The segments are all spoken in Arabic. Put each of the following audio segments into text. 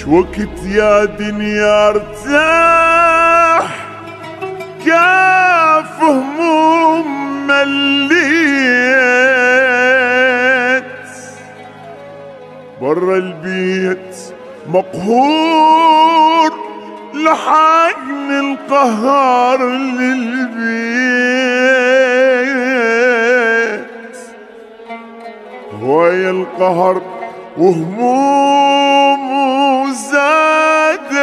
وقت يا دنيا ارتاح كاف هموم مليت برا البيت مقهور لحقن القهر للبيت هواي القهر وهموم زادت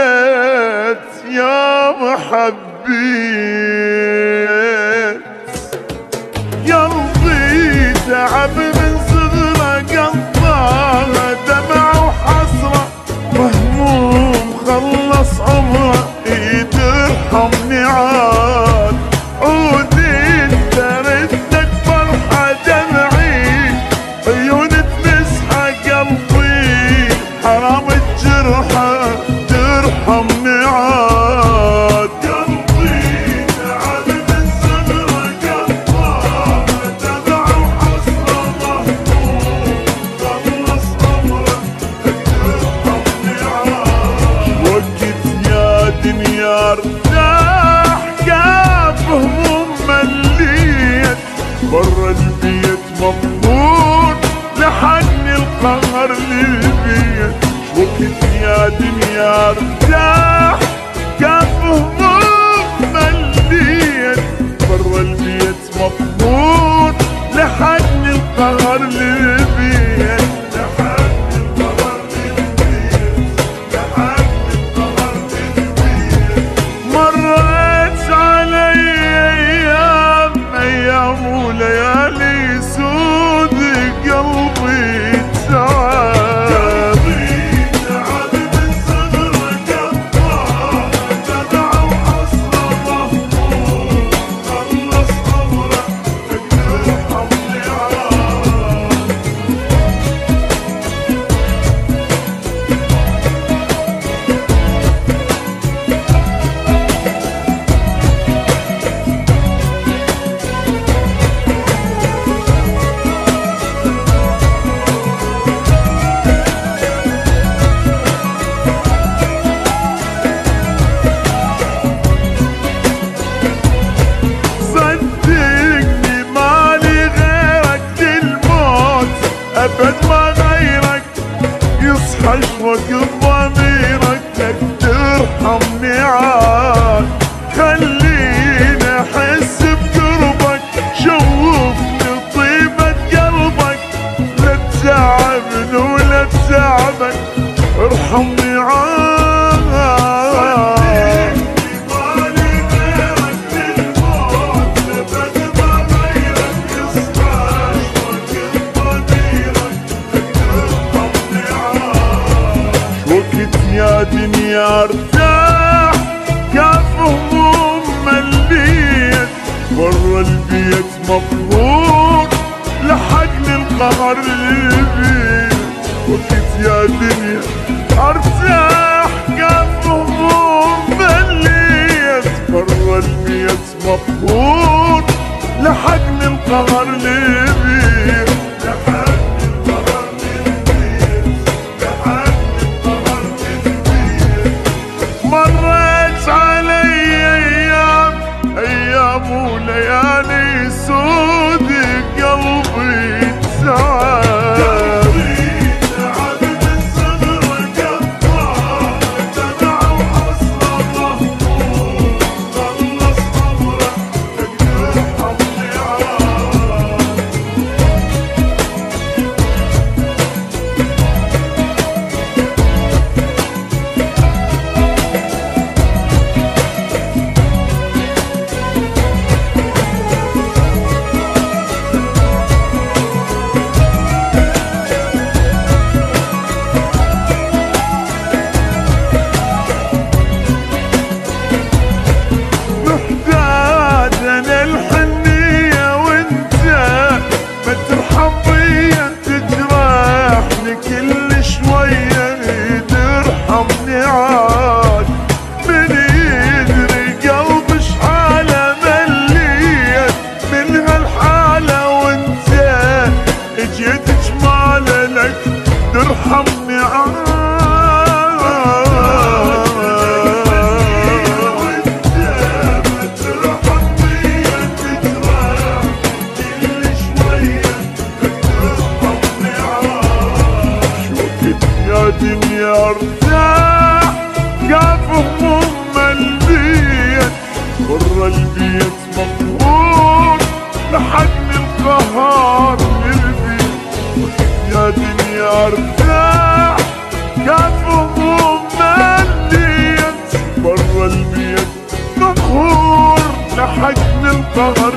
يا محبيت قلبي تعب من صغره قطعه دمع وحسره مهموم خلص عمره ترحمني عاد عودي انت ردك فرحه دمعي عيون تمسحه قلبي حرام الجرحه ترحمني عاد قلبي تعب من صغره قطعه دمع وحسره مهموم خلص عمره ترحمني عاد وقت يا دنيا ارتاح كاف هموم مليت برا البيت مقهور لحقني القهر للبيت وقت يا دنيا ارتاح كاف هموم مليت برا البيت مقهور لحقني القهر للبيت مرت علي ايام وليالي سود قلبي تعب من صغره قطعه دمع وحسره مهموم خلص عمره ترحمني عاد صدقني مالي غيرك الموت ابد ما غيرك يصحى اشوق ضميرك لك ترحمني عاد خليني احس بقربك شوفني طيبة قلبك لا تتعبني ولا تتعبك ارحمني عاد يا دنيا ارتاح كاف هموم مليت برا البيت مقهور لحقني القهر للبيت وقت يا دنيا ارتاح كاف هموم مليت برا البيت مقهور لحقني القهر للبيت مرت علي ايام وليالي سود قلبي تعب من صغره قطعه دمع وحسره مهموم خلص عمره ترحمني عاد لحقني القهر